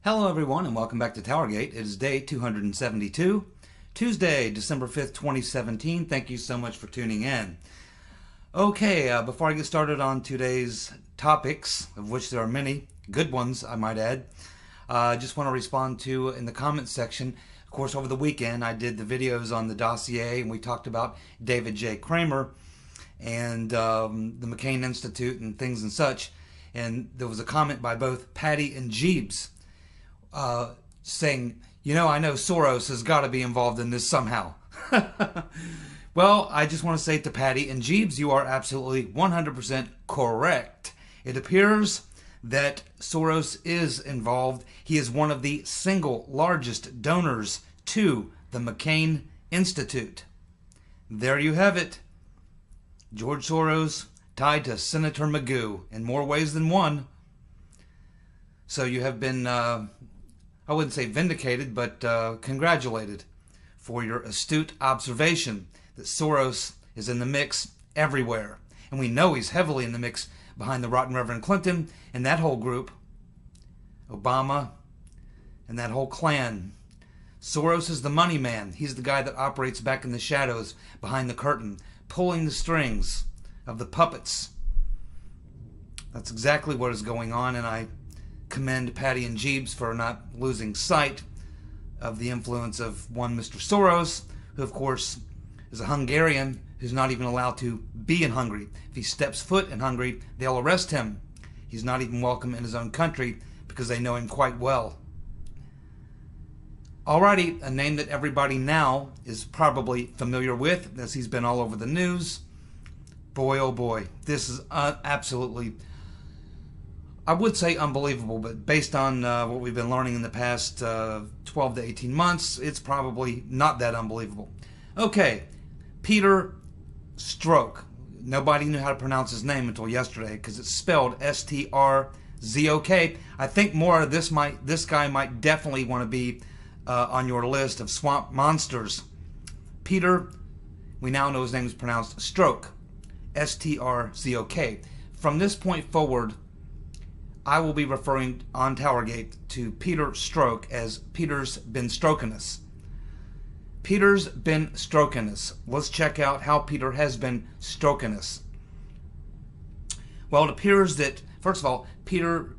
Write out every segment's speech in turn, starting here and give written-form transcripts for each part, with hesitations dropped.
Hello everyone and welcome back to TowerGate. It is day 272, Tuesday, December 5th, 2017. Thank you so much for tuning in. Okay, before I get started on today's topics, of which there are many, good ones I might add, I just want to respond to in the comments section. Of course, over the weekend I did the videos on the dossier and we talked about David J. Kramer and the McCain Institute and things and such. And there was a comment by both Patty and Jeebs saying, I know Soros has got to be involved in this somehow. Well, I just want to say to Patty and Jeebs, you are absolutely 100% correct. It appears that Soros is involved. He is one of the single largest donors to the McCain Institute. There you have it. George Soros tied to Senator Magoo in more ways than one. So you have been, I wouldn't say vindicated, but congratulated for your astute observation that Soros is in the mix everywhere. And we know he's heavily in the mix behind the rotten Reverend Clinton and that whole group, Obama, and that whole clan. Soros is the money man. He's the guy that operates back in the shadows behind the curtain, pulling the strings of the puppets. That's exactly what is going on, and I commend Patty and Jeebs for not losing sight of the influence of one Mr. Soros, who of course is a Hungarian who's not even allowed to be in Hungary. If he steps foot in Hungary, they'll arrest him. He's not even welcome in his own country because they know him quite well. Alrighty, a name that everybody now is probably familiar with, as he's been all over the news. Boy, oh boy, this is absolutely, I would say unbelievable, but based on what we've been learning in the past 12 to 18 months, it's probably not that unbelievable. Okay, Peter Strzok. Nobody knew how to pronounce his name until yesterday because it's spelled S-T-R-Z-O-K. I think more of this guy might definitely want to be on your list of swamp monsters. Peter, we now know his name is pronounced Strzok. S-T-R-Z-O-K. From this point forward, I will be referring on TowerGate to Peter Strzok as Peter's been stroking us. Peter's been stroking us. Let's check out how Peter has been stroking us. Well, it appears that, first of all, Peter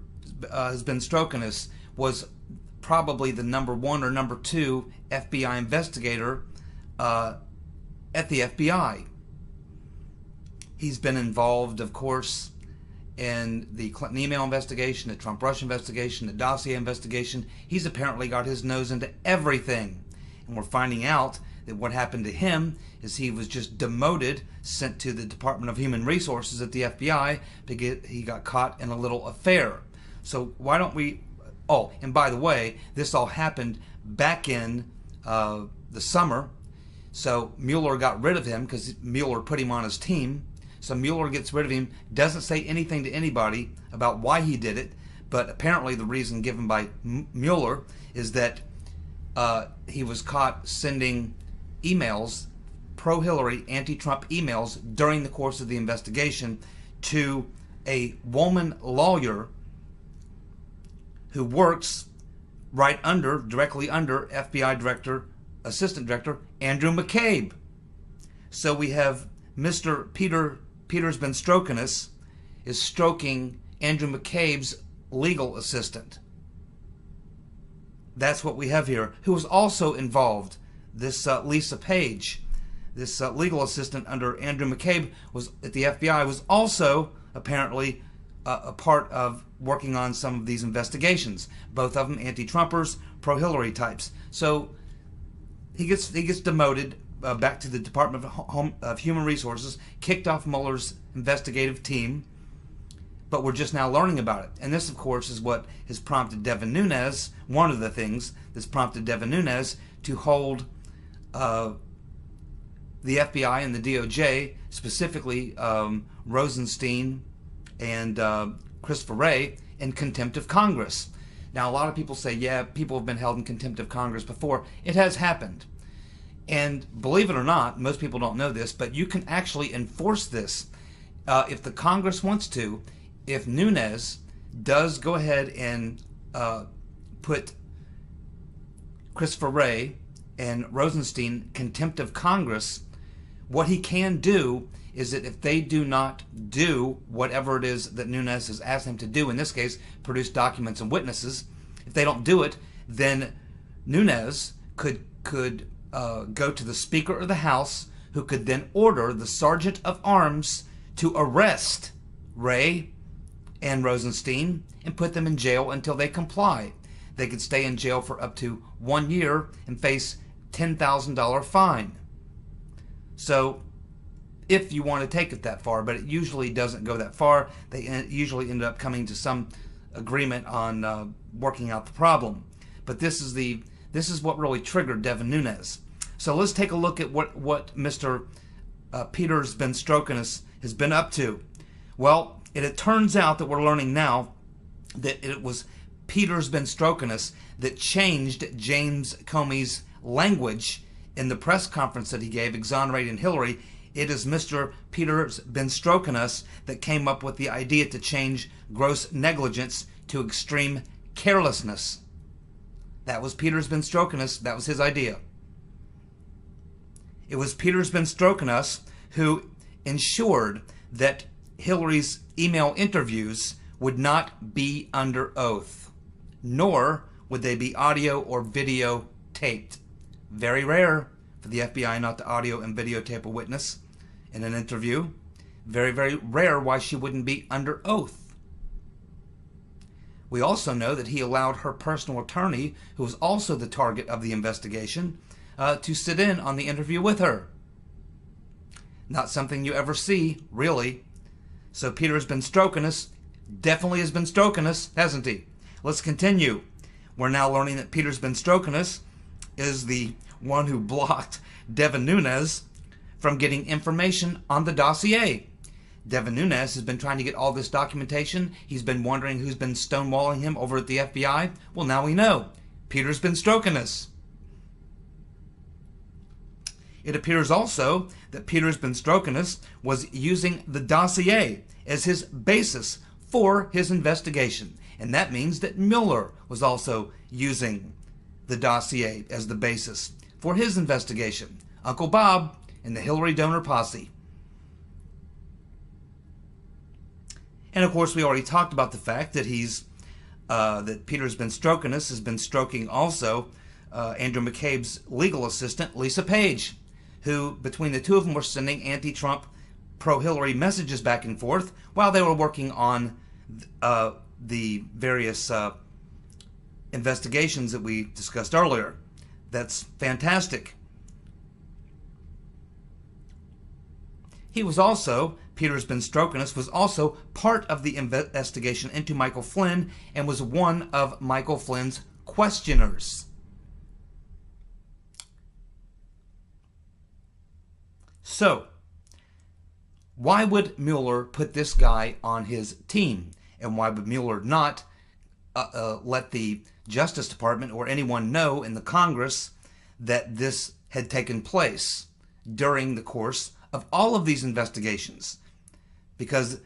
has been stroking us was probably the number one or number two FBI investigator at the FBI. He's been involved, of course, in the Clinton email investigation, the Trump-Russia investigation, the dossier investigation. He's apparently got his nose into everything. And we're finding out that what happened to him is he was just demoted, sent to the Department of Human Resources at the FBI because he got caught in a little affair. So why don't we... Oh, and by the way, this all happened back in the summer. So Mueller got rid of him because Mueller put him on his team. So Mueller gets rid of him, doesn't say anything to anybody about why he did it, but apparently the reason given by Mueller is that he was caught sending emails, pro-Hillary, anti-Trump emails during the course of the investigation to a woman lawyer who works directly under FBI Director, Assistant Director Andrew McCabe. So we have Mr. Peter's been stroking us, is stroking Andrew McCabe's legal assistant. That's what we have here, who was also involved. This Lisa Page, this legal assistant under Andrew McCabe, was at the FBI, was also apparently a part of working on some of these investigations. Both of them anti-Trumpers, pro-Hillary types. So he gets demoted back to the Department of Human Resources, kicked off Mueller's investigative team, but we're just now learning about it. And this, of course, is what has prompted Devin Nunes, one of the things that's prompted Devin Nunes to hold the FBI and the DOJ, specifically Rosenstein and Christopher Wray, in contempt of Congress. Now, a lot of people say, yeah, people have been held in contempt of Congress before. It has happened. And believe it or not, most people don't know this, but you can actually enforce this if the Congress wants to. If Nunes does go ahead and put Christopher Wray and Rosenstein contempt of Congress, what he can do is that if they do not do whatever it is that Nunes has asked them to do, in this case, produce documents and witnesses, if they don't do it, then Nunes could go to the Speaker of the House, who could then order the Sergeant of Arms to arrest Wray and Rosenstein and put them in jail until they comply. They could stay in jail for up to 1 year and face $10,000 fine. So, if you want to take it that far, but it usually doesn't go that far. They usually end up coming to some agreement on working out the problem. But this is what really triggered Devin Nunes. So let's take a look at what Mr. Peter's Ben Strokinus has been up to. Well, it turns out that we're learning now that it was Peter's Ben Strokinus that changed James Comey's language in the press conference that he gave exonerating Hillary. It is Mr. Peter's Ben Strokinus that came up with the idea to change gross negligence to extreme carelessness. That was Peter's Ben Strokinus. That was his idea. It was Peter's Ben Strokinus who ensured that Hillary's email interviews would not be under oath, nor would they be audio or video taped. Very rare for the FBI not to audio and videotape a witness in an interview. Very, very rare why she wouldn't be under oath. We also know that he allowed her personal attorney, who was also the target of the investigation, to sit in on the interview with her. Not something you ever see, really. So Peter's Ben Strokinus definitely has been Strokinus, hasn't he? Let's continue. We're now learning that Peter's Ben Strokinus is the one who blocked Devin Nunes from getting information on the dossier. Devin Nunes has been trying to get all this documentation. He's been wondering who's been stonewalling him over at the FBI. Well, now we know. Peter's Ben Strokinus. It appears also that Peter's Ben Strokinus was using the dossier as his basis for his investigation. And that means that Mueller was also using the dossier as the basis for his investigation. Uncle Bob and the Hillary donor posse. And of course, we already talked about the fact that that Peter's Ben Strokinus has been stroking also Andrew McCabe's legal assistant, Lisa Page, who between the two of them were sending anti-Trump, pro-Hillary messages back and forth while they were working on the various investigations that we discussed earlier. That's fantastic. He was also, Peter's Ben Strokinus was also part of the investigation into Michael Flynn and was one of Michael Flynn's questioners. So, why would Mueller put this guy on his team? And why would Mueller not let the Justice Department or anyone know in the Congress that this had taken place during the course of all of these investigations? Because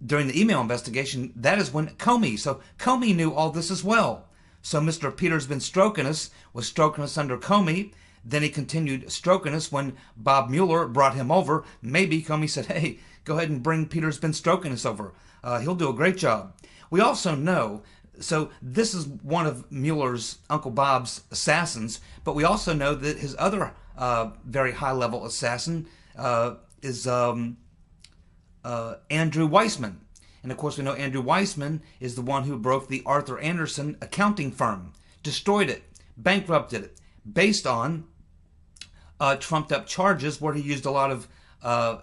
during the email investigation, that is when Comey knew all this as well. So Mr. Peter's Ben Strokinus was Strokinus under Comey. Then he continued Strokinus when Bob Mueller brought him over. Maybe Comey said, hey, go ahead and bring Peter's Ben Strokinus over. He'll do a great job. We also know, so this is one of Mueller's Uncle Bob's assassins, but we also know that his other very high-level assassin is Andrew Weissman. And of course we know Andrew Weissman is the one who broke the Arthur Anderson accounting firm, destroyed it, bankrupted it, based on trumped up charges where he used a lot of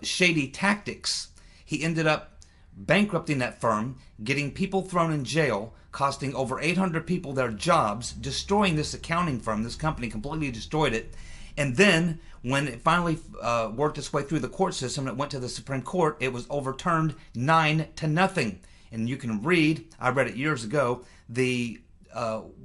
shady tactics. He ended up bankrupting that firm, getting people thrown in jail, costing over 800 people their jobs, destroying this accounting firm. This company completely destroyed it. And then when it finally worked its way through the court system and it went to the Supreme Court, it was overturned 9-0. And you can read, I read it years ago,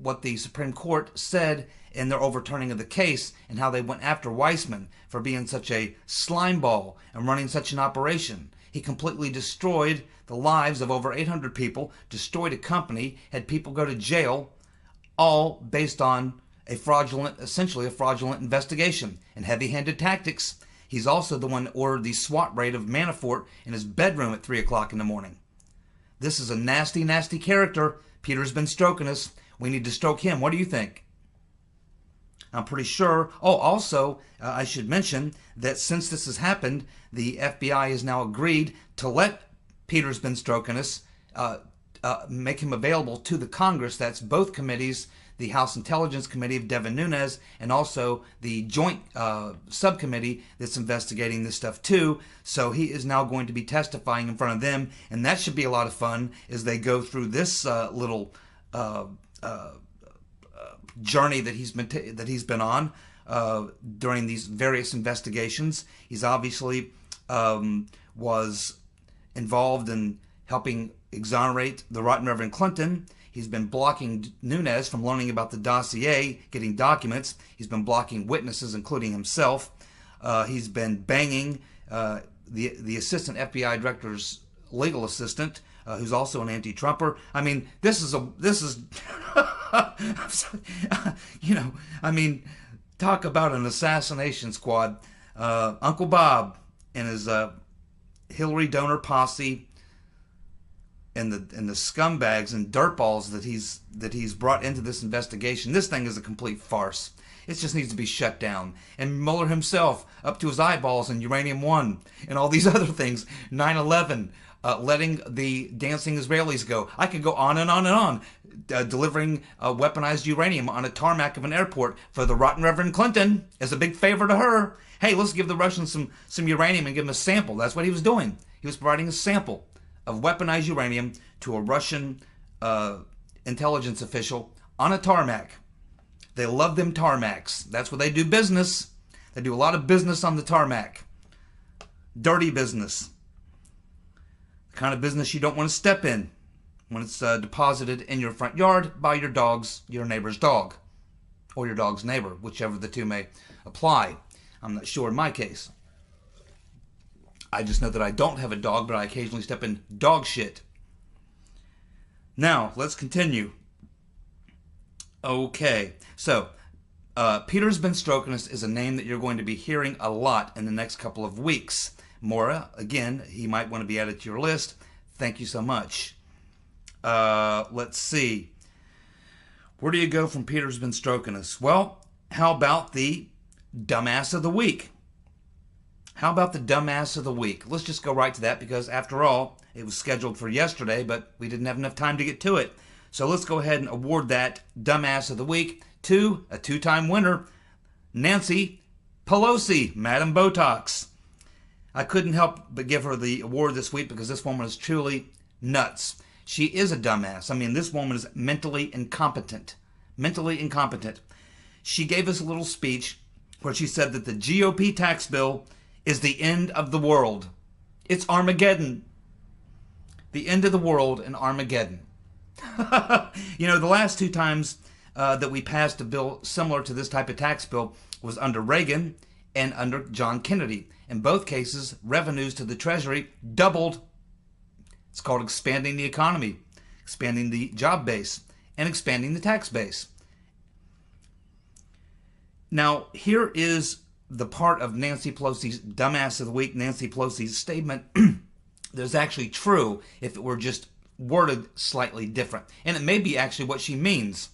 what the Supreme Court said in their overturning of the case and how they went after Weissman for being such a slimeball and running such an operation. He completely destroyed the lives of over 800 people, destroyed a company, had people go to jail, all based on essentially a fraudulent investigation and heavy-handed tactics. He's also the one that ordered the SWAT raid of Manafort in his bedroom at 3 o'clock in the morning. This is a nasty, nasty character. Peter's been stroking us. We need to stroke him. What do you think? I'm pretty sure. Oh, also, I should mention that since this has happened, the FBI has now agreed to let Peter's been stroking us, make him available to the Congress. That's both committees, the House Intelligence Committee of Devin Nunes, and also the joint subcommittee that's investigating this stuff too. So he is now going to be testifying in front of them, and that should be a lot of fun as they go through this little journey that he's been on during these various investigations. He's obviously was involved in helping exonerate the rotten Reverend Clinton. He's been blocking Nunes from learning about the dossier, getting documents. He's been blocking witnesses, including himself. He's been banging the assistant FBI director's legal assistant, who's also an anti-Trumper. I mean, this is you know, I mean, talk about an assassination squad. Uncle Bob and his Hillary donor posse, and the scumbags and dirtballs that he's brought into this investigation. This thing is a complete farce. It just needs to be shut down. And Mueller himself, up to his eyeballs in Uranium-1 and all these other things, 9/11, letting the dancing Israelis go. I could go on and on and on. Delivering weaponized uranium on a tarmac of an airport for the rotten Reverend Clinton as a big favor to her. Hey, let's give the Russians some uranium and give them a sample. That's what he was doing. He was providing a sample of weaponized uranium to a Russian intelligence official on a tarmac. They love them tarmacs. That's where they do business. They do a lot of business on the tarmac. Dirty business. The kind of business you don't want to step in when it's deposited in your front yard by your neighbor's dog, or your dog's neighbor, whichever the two may apply. I'm not sure in my case. I just know that I don't have a dog, but I occasionally step in dog shit. Now, let's continue. Okay, so Peter's been stroking us is a name that you're going to be hearing a lot in the next couple of weeks. Mora, again, he might want to be added to your list. Thank you so much. Let's see. Where do you go from Peter's been stroking us? Well, how about the dumbass of the week? How about the dumbass of the week? Let's just go right to that because, after all, it was scheduled for yesterday, but we didn't have enough time to get to it. So let's go ahead and award that dumbass of the week to a two-time winner, Nancy Pelosi, Madam Botox. I couldn't help but give her the award this week because this woman is truly nuts. She is a dumbass. I mean, this woman is mentally incompetent. Mentally incompetent. She gave us a little speech where she said that the GOP tax bill is the end of the world. It's Armageddon. The end of the world and Armageddon. You know, the last two times that we passed a bill similar to this type of tax bill was under Reagan and under John Kennedy. In both cases, revenues to the Treasury doubled. It's called expanding the economy, expanding the job base, and expanding the tax base. Now, here is the part of Nancy Pelosi's dumbass of the week, Nancy Pelosi's statement that's actually true if it were just worded slightly different. And it may be actually what she means.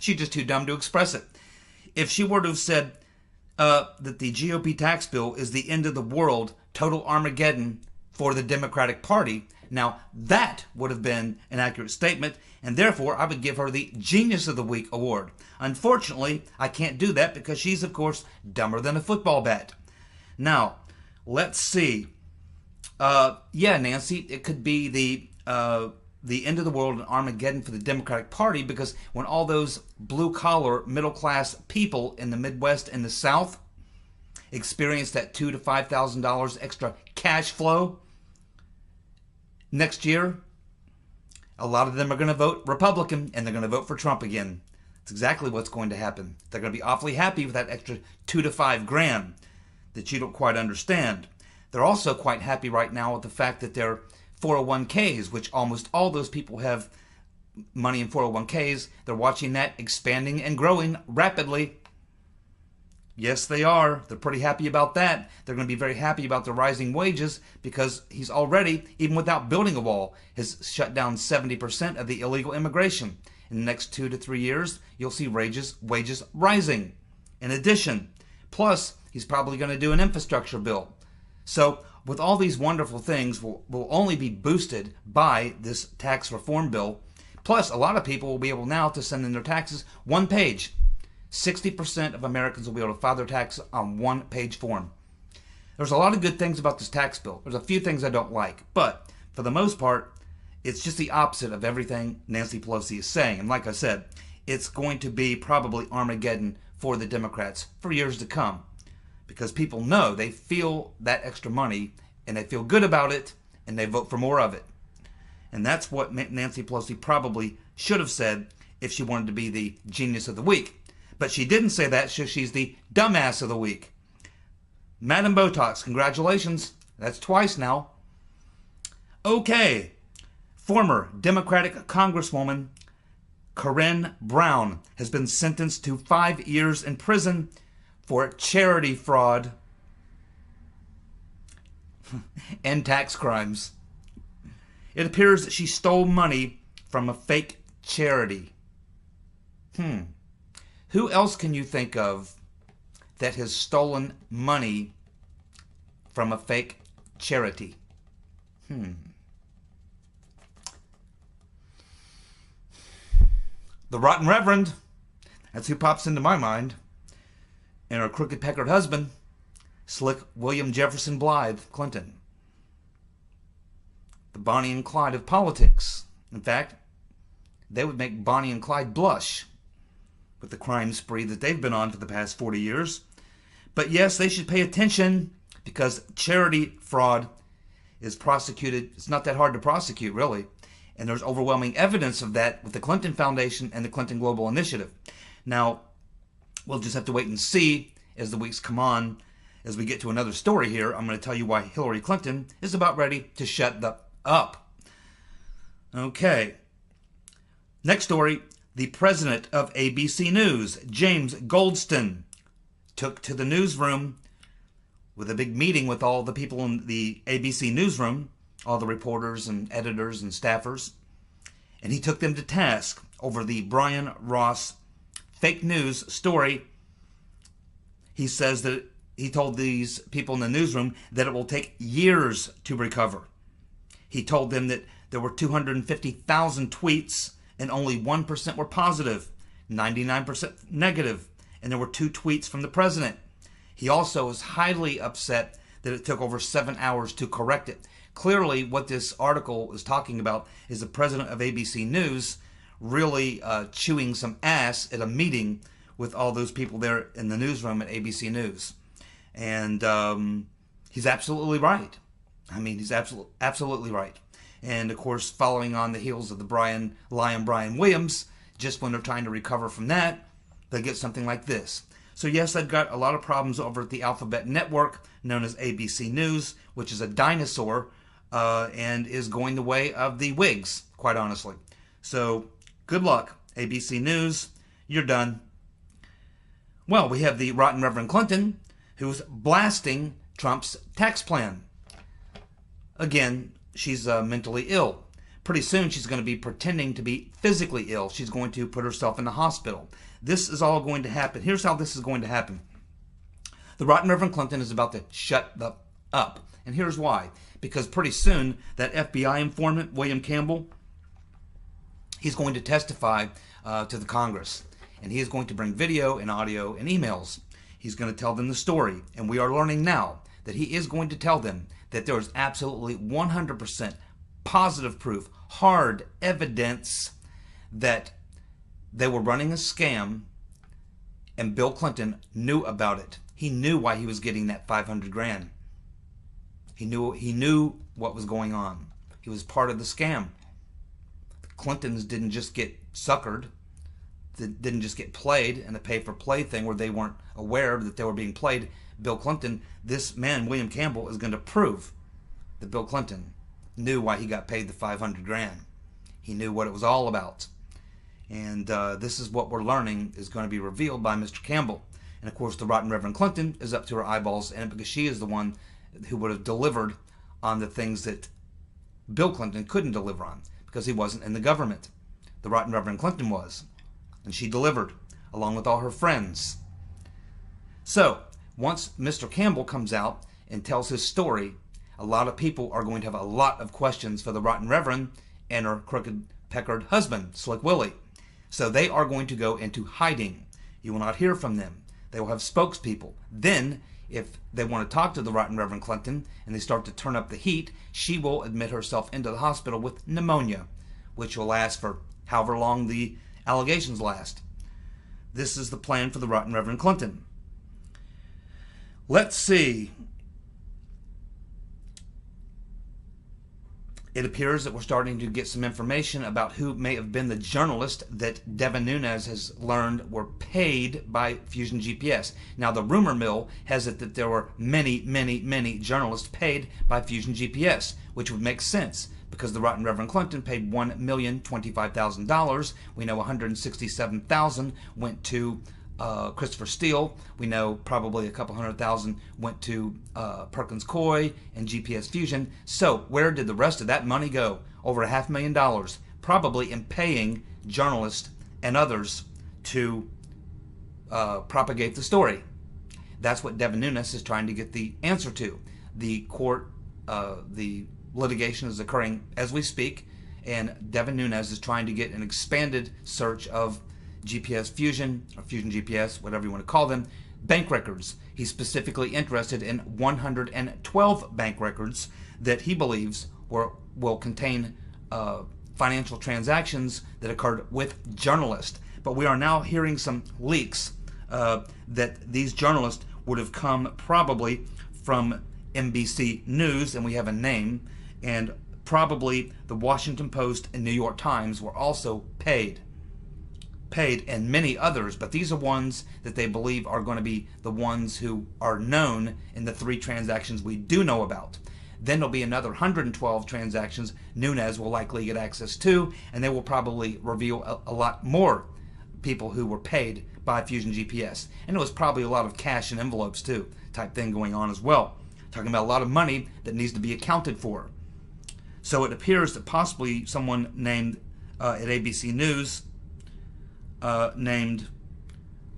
She's just too dumb to express it. If she were to have said that the GOP tax bill is the end of the world, total Armageddon for the Democratic Party, now that would have been an accurate statement, and therefore I would give her the Genius of the Week award. Unfortunately, I can't do that because she's, of course, dumber than a football bat. Now, let's see. Yeah, Nancy, it could be the end of the world and Armageddon for the Democratic Party, because when all those blue-collar, middle-class people in the Midwest and the South experience that $2,000 to $5,000 extra cash flow next year, a lot of them are going to vote Republican, and they're going to vote for Trump again. That's exactly what's going to happen. They're going to be awfully happy with that extra $2 to $5 grand that you don't quite understand. They're also quite happy right now with the fact that their 401ks, which almost all those people have money in 401ks, they're watching that expanding and growing rapidly. Yes, they are. They're pretty happy about that. They're going to be very happy about the rising wages because he's already, even without building a wall, has shut down 70% of the illegal immigration. In the next 2 to 3 years, you'll see wages rising. In addition, plus, he's probably going to do an infrastructure bill. So, with all these wonderful things will only be boosted by this tax reform bill. Plus, a lot of people will be able now to send in their taxes one page. 60% of Americans will be able to file their taxes on one-page form. There's a lot of good things about this tax bill. There's a few things I don't like, but for the most part, it's just the opposite of everything Nancy Pelosi is saying. And like I said, it's going to be probably Armageddon for the Democrats for years to come, because people know, they feel that extra money and they feel good about it and they vote for more of it. And that's what Nancy Pelosi probably should have said if she wanted to be the genius of the week. But she didn't say that, so she's the dumbass of the week. Madam Botox, congratulations. That's twice now. Okay. Former Democratic Congresswoman Corinne Brown has been sentenced to 5 years in prison for charity fraud and tax crimes. It appears that she stole money from a fake charity. Who else can you think of that has stolen money from a fake charity? The Rotten Reverend. That's who pops into my mind. And her crooked peckered husband, Slick William Jefferson Blythe Clinton. The Bonnie and Clyde of politics. In fact, they would make Bonnie and Clyde blush with the crime spree that they've been on for the past 40 years. But yes, they should pay attention, because charity fraud is prosecuted. It's not that hard to prosecute, really. And there's overwhelming evidence of that with the Clinton Foundation and the Clinton Global Initiative. Now, we'll just have to wait and see as the weeks come on. As we get to another story here, I'm going to tell you why Hillary Clinton is about ready to shut up. Okay. Next story. The president of ABC News, James Goldston, took to the newsroom with a big meeting with all the people in the ABC newsroom, all the reporters and editors and staffers, and he took them to task over the Brian Ross fake news story. He says that he told these people in the newsroom that it will take years to recover. He told them that there were 250,000 tweets and only 1% were positive, 99% negative, and there were 2 tweets from the president. He also was highly upset that it took over 7 hours to correct it. Clearly, what this article is talking about is the president of ABC News really chewing some ass at a meeting with all those people there in the newsroom at ABC News. And he's absolutely right. I mean, he's absolutely right. And, of course, following on the heels of the Brian Williams, just when they're trying to recover from that, they get something like this. So, yes, they've got a lot of problems over at the Alphabet Network, known as ABC News, which is a dinosaur and is going the way of the Whigs, quite honestly. So, good luck, ABC News. You're done. Well, we have the Rotten Reverend Clinton, who's blasting Trump's tax plan. Again, she's mentally ill. Pretty soon she's going to be pretending to be physically ill. She's going to put herself in the hospital. This is all going to happen. Here's how this is going to happen. The Rotten Reverend Clinton is about to shut up. And here's why. Because pretty soon that FBI informant, William Campbell, he's going to testify to the Congress. And he is going to bring video and audio and emails. He's going to tell them the story. And we are learning now that he is going to tell them that there is absolutely 100% positive proof, hard evidence that they were running a scam and Bill Clinton knew about it. He knew why he was getting that $500 grand. He knew what was going on. He was part of the scam. The Clintons didn't just get suckered. that didn't just get played in a pay-for-play thing where they weren't aware that they were being played. Bill Clinton, this man, William Campbell, is going to prove that Bill Clinton knew why he got paid the 500 grand. He knew what it was all about. And this is what we're learning is going to be revealed by Mr. Campbell. And of course, the rotten Reverend Clinton is up to her eyeballs in it because she is the one who would have delivered on the things that Bill Clinton couldn't deliver on because he wasn't in the government. The rotten Reverend Clinton was. And she delivered, along with all her friends. So, once Mr. Campbell comes out and tells his story, a lot of people are going to have a lot of questions for the rotten Reverend and her crooked-peckered husband, Slick Willie. So they are going to go into hiding. You will not hear from them. They will have spokespeople. Then, if they want to talk to the rotten Reverend Clinton and they start to turn up the heat, she will admit herself into the hospital with pneumonia, which will last for however long the allegations last. This is the plan for the rotten Reverend Clinton. Let's see. It appears that we're starting to get some information about who may have been the journalist that Devin Nunes has learned were paid by Fusion GPS. Now, the rumor mill has it that there were many, many, many journalists paid by Fusion GPS, which would make sense because the rotten Reverend Clinton paid $1,025,000. We know $167,000 went to Christopher Steele. We know probably a couple $100,000 went to Perkins Coie and GPS Fusion. So where did the rest of that money go? Over $500,000, probably in paying journalists and others to propagate the story. That's what Devin Nunes is trying to get the answer to. The court, the litigation is occurring as we speak, and Devin Nunes is trying to get an expanded search of GPS Fusion, or Fusion GPS, whatever you want to call them, bank records. He's specifically interested in 112 bank records that he believes will contain financial transactions that occurred with journalists. But we are now hearing some leaks that these journalists would have come probably from NBC News, and we have a name, and probably the Washington Post and New York Times were also paid, and many others, but these are ones that they believe are going to be the ones who are known in the 3 transactions we do know about. Then there'll be another 112 transactions Nunes will likely get access to, and they will probably reveal a lot more people who were paid by Fusion GPS. And it was probably a lot of cash in envelopes too, type thing going on as well. Talking about a lot of money that needs to be accounted for. So it appears that possibly someone named at ABC News named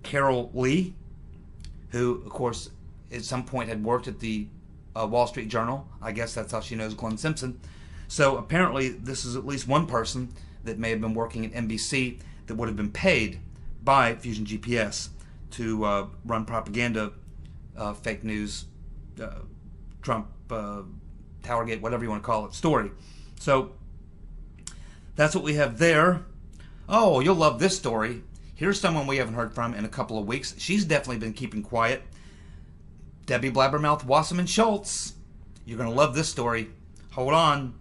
Carol Lee, who of course at some point had worked at the Wall Street Journal. I guess that's how she knows Glenn Simpson. So apparently this is at least one person that may have been working at NBC that would have been paid by Fusion GPS to run propaganda, fake news, Trump, TowerGate, whatever you want to call it, story. So that's what we have there. Oh, you'll love this story. Here's someone we haven't heard from in a couple of weeks. She's definitely been keeping quiet. Debbie Blabbermouth Wasserman Schultz. You're going to love this story. Hold on.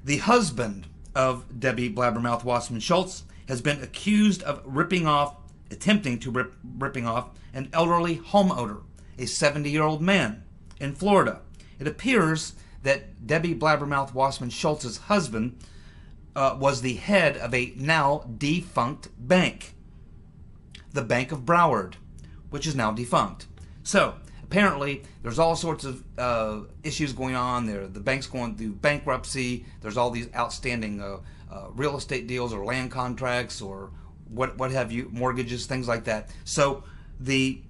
The husband of Debbie Blabbermouth Wasserman Schultz has been accused of attempting to ripping off an elderly homeowner, a 70-year-old man in Florida. It appears that Debbie Blabbermouth Wasserman Schultz's husband was the head of a now defunct bank, the Bank of Broward, which is now defunct. So apparently there's all sorts of issues going on there. The bank's going through bankruptcy. There's all these outstanding real estate deals or land contracts or what have you, mortgages, things like that. So the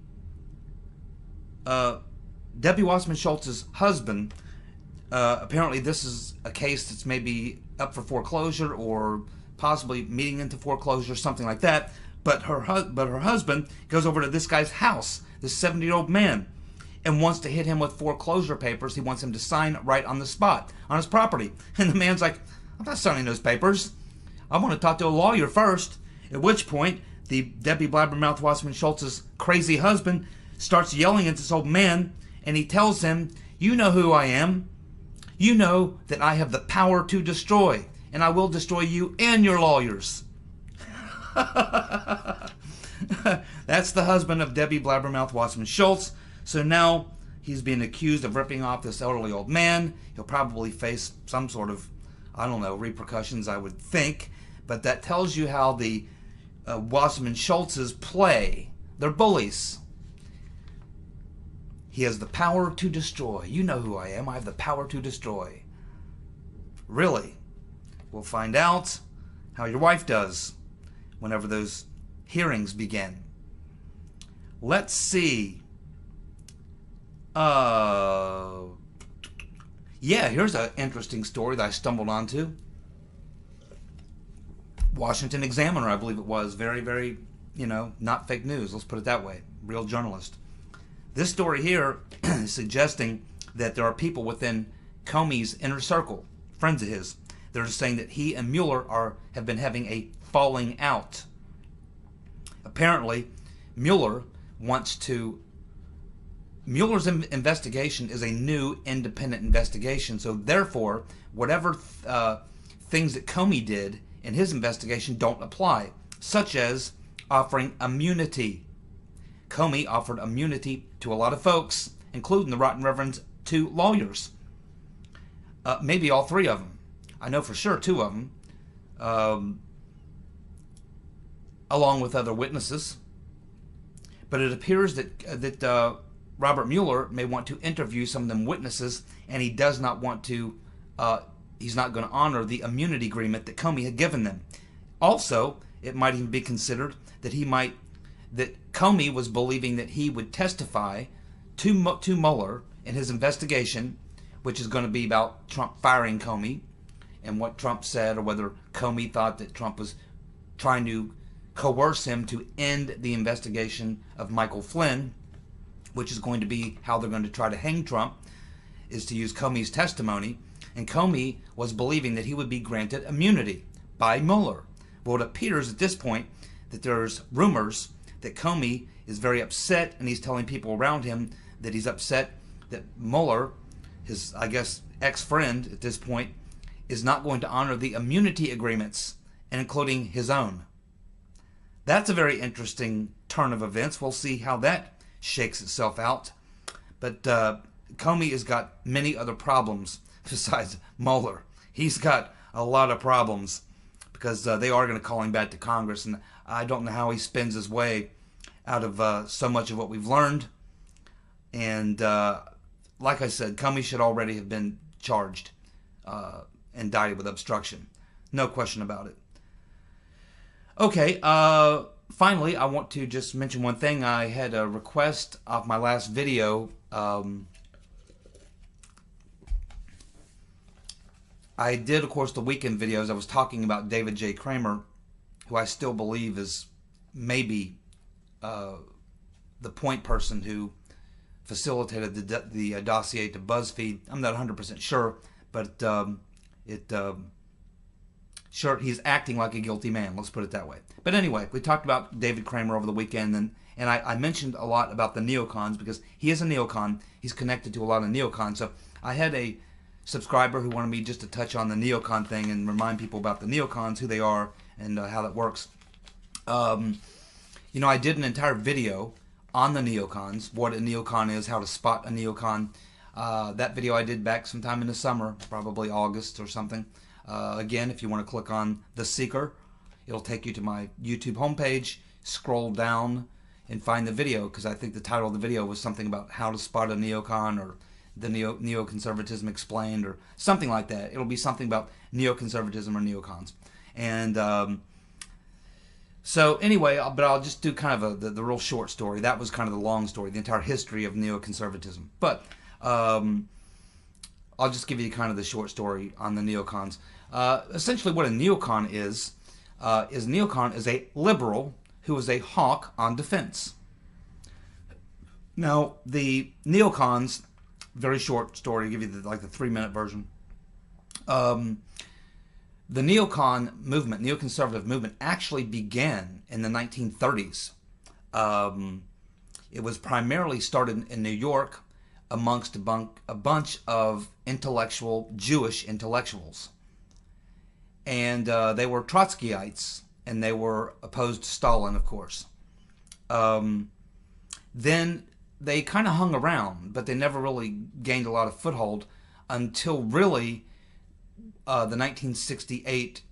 Debbie Wasserman Schultz's husband, apparently this is a case that's maybe up for foreclosure or possibly meeting into foreclosure, something like that. But her husband goes over to this guy's house, this 70-year-old man, and wants to hit him with foreclosure papers. He wants him to sign right on the spot on his property. And the man's like, I'm not signing those papers. I want to talk to a lawyer first. At which point, the Debbie Blabbermouth Wasserman Schultz's crazy husband starts yelling at this old man, and he tells him, you know who I am. You know that I have the power to destroy, and I will destroy you and your lawyers. That's the husband of Debbie Blabbermouth Wasserman Schultz. So now he's being accused of ripping off this elderly old man. He'll probably face some sort of, I don't know, repercussions, I would think. But that tells you how the Wasserman Schultzes play. They're bullies. He has the power to destroy. You know who I am. I have the power to destroy. Really? We'll find out how your wife does whenever those hearings begin. Let's see. Yeah, here's an interesting story that I stumbled onto. Washington Examiner, I believe it was. Very, very, not fake news. Let's put it that way. Real journalist. This story here is suggesting that there are people within Comey's inner circle, friends of his. They're saying that he and Mueller have been having a falling out. Apparently, Mueller's investigation is a new independent investigation. So therefore, whatever things that Comey did in his investigation don't apply, such as offering immunity. Comey offered immunity to a lot of folks, including the Rotten Reverend's 2 lawyers. Maybe all 3 of them. I know for sure 2 of them. Along with other witnesses. But it appears that Robert Mueller may want to interview some of them witnesses, and he does not want to, he's not going to honor the immunity agreement that Comey had given them. Also, it might even be considered that that Comey was believing that he would testify to Mueller in his investigation, which is going to be about Trump firing Comey and what Trump said, or whether Comey thought that Trump was trying to coerce him to end the investigation of Michael Flynn, which is going to be how they're going to try to hang Trump, is to use Comey's testimony. And Comey was believing that he would be granted immunity by Mueller. Well, it appears at this point that there's rumors that Comey is very upset, and he's telling people around him that he's upset that Mueller, his, I guess, ex-friend at this point, is not going to honor the immunity agreements, and including his own. That's a very interesting turn of events. We'll see how that shakes itself out. But Comey has got many other problems besides Mueller. He's got a lot of problems because they are going to call him back to Congress, and I don't know how he spends his way out of so much of what we've learned. And like I said, Comey should already have been charged, indicted with obstruction. No question about it. Okay, finally, I want to just mention one thing. I had a request off my last video. I did, of course, the weekend videos. I was talking about David J. Kramer, who I still believe is maybe the point person who facilitated the dossier to BuzzFeed. I'm not 100% sure, but sure, he's acting like a guilty man. Let's put it that way. But anyway, we talked about David Kramer over the weekend, and I mentioned a lot about the neocons because he is a neocon. He's connected to a lot of neocons. So I had a subscriber who wanted me just to touch on the neocon thing and remind people about the neocons, who they are, and how that works. I did an entire video on the neocons, what a neocon is, how to spot a neocon. That video I did back sometime in the summer, probably August or something. Again, if you want to click on The Seeker, it'll take you to my YouTube homepage, scroll down, and find the video, because I think the title of the video was something about how to spot a neocon, or the neoconservatism explained, or something like that. It'll be something about neoconservatism or neocons. And so anyway, but I'll just do kind of the real short story. That was kind of the long story, the entire history of neoconservatism. But I'll just give you kind of the short story on the neocons. Essentially what a neocon is a liberal who is a hawk on defense. Now, the neocons, very short story, to give you the 3-minute version. The neocon movement, neoconservative movement, actually began in the 1930s. It was primarily started in New York amongst a bunch of Jewish intellectuals. And they were Trotskyites, and they were opposed to Stalin, of course. Then they kind of hung around, but they never really gained a lot of foothold until really the 1968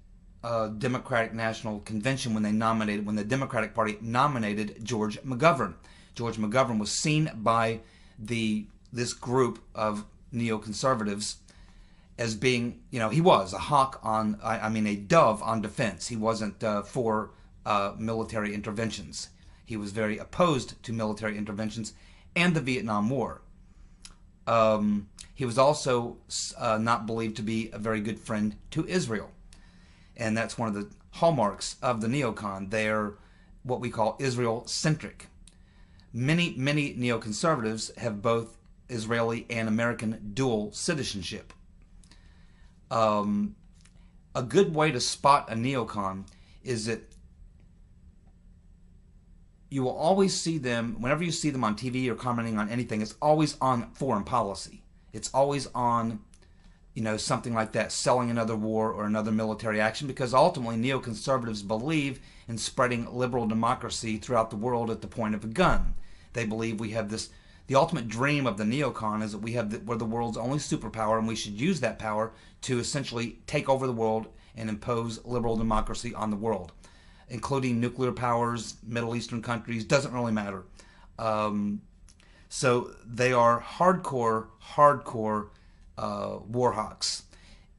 Democratic National Convention, when the Democratic Party nominated George McGovern. George McGovern was seen by this group of neoconservatives as being, he was a hawk on, a dove on defense. He wasn't for military interventions. He was very opposed to military interventions and the Vietnam War. He was also not believed to be a very good friend to Israel. And that's one of the hallmarks of the neocon. They're what we call Israel-centric. Many neoconservatives have both Israeli and American dual citizenship. A good way to spot a neocon is that you will always see them, whenever you see them on TV or commenting on anything, it's always on foreign policy. It's always on, something like that, selling another war or another military action, because ultimately neoconservatives believe in spreading liberal democracy throughout the world at the point of a gun. They believe we have this, the ultimate dream of the neocon is that we're the world's only superpower, and we should use that power to essentially take over the world and impose liberal democracy on the world, including nuclear powers, Middle Eastern countries, doesn't really matter. So they are hardcore war hawks.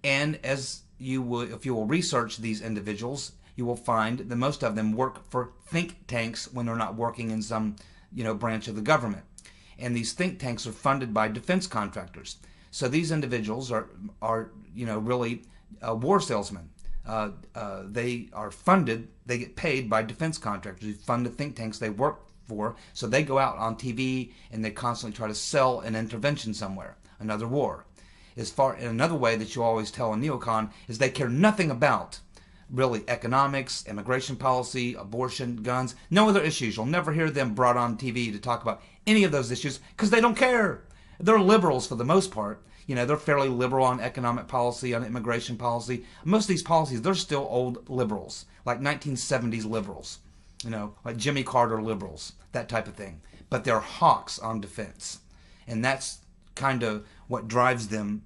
And as you would, if you will research these individuals, you will find that most of them work for think tanks when they're not working in some, branch of the government. And these think tanks are funded by defense contractors. So these individuals are really war salesmen. They are funded, they get paid by defense contractors who fund the think tanks they work for. So they go out on TV and they constantly try to sell an intervention somewhere, another war. Another way that you always tell a neocon is they care nothing about really economics, immigration policy, abortion, guns, no other issues. You'll never hear them brought on TV to talk about any of those issues because they don't care. They're liberals for the most part. They're fairly liberal on economic policy, on immigration policy. Most of these policies, they're still old liberals, like 1970s liberals, like Jimmy Carter liberals, that type of thing. But they're hawks on defense. And that's kind of what drives them.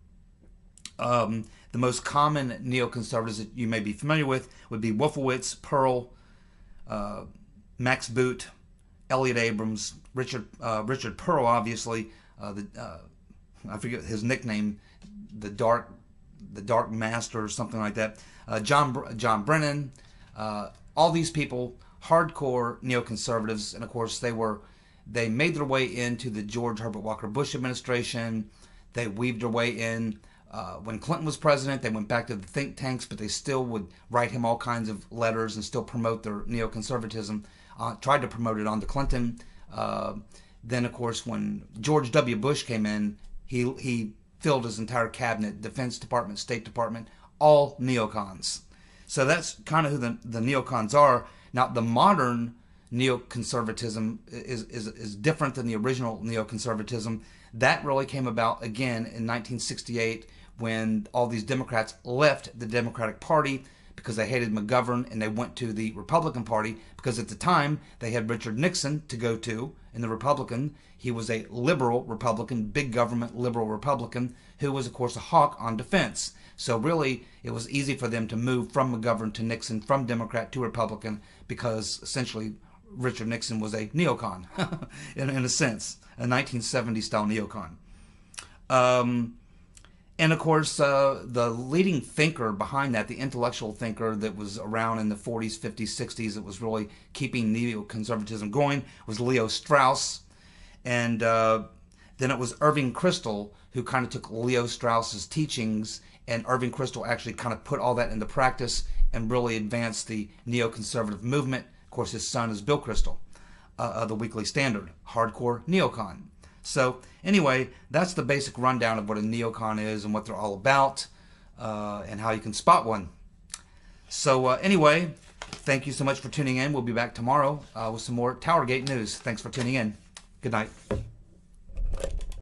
The most common neoconservatives that you may be familiar with would be Wolfowitz, Pearl, Max Boot, Elliot Abrams, Richard Pearl, obviously. I forget his nickname, the Dark Master or something like that. John Brennan, all these people, hardcore neoconservatives, and of course they made their way into the George Herbert Walker Bush administration. They weaved their way in. When Clinton was president, they went back to the think tanks, but they still would write him all kinds of letters and still promote their neoconservatism. Tried to promote it onto Clinton. Then, of course, when George W. Bush came in, he filled his entire cabinet, Defense Department, State Department, all neocons. So that's kind of who the neocons are. Now, the modern neoconservatism is different than the original neoconservatism. That really came about, again, in 1968 when all these Democrats left the Democratic Party because they hated McGovern, and they went to the Republican Party because at the time they had Richard Nixon to go to in the Republican. He was a liberal Republican, big government liberal Republican, who was, of course, a hawk on defense. So really, it was easy for them to move from McGovern to Nixon, from Democrat to Republican, because essentially Richard Nixon was a neocon, in a sense, a 1970s-style neocon. And of course, the leading thinker behind that, the intellectual thinker that was around in the 40s, 50s, 60s, that was really keeping neoconservatism going, was Leo Strauss. And then it was Irving Kristol who kind of took Leo Strauss's teachings, and Irving Kristol actually kind of put all that into practice and really advanced the neoconservative movement. Of course, his son is Bill Kristol, the Weekly Standard, hardcore neocon. So anyway, that's the basic rundown of what a neocon is and what they're all about, and how you can spot one. So anyway, thank you so much for tuning in. We'll be back tomorrow with some more TowerGate news. Thanks for tuning in. Good night.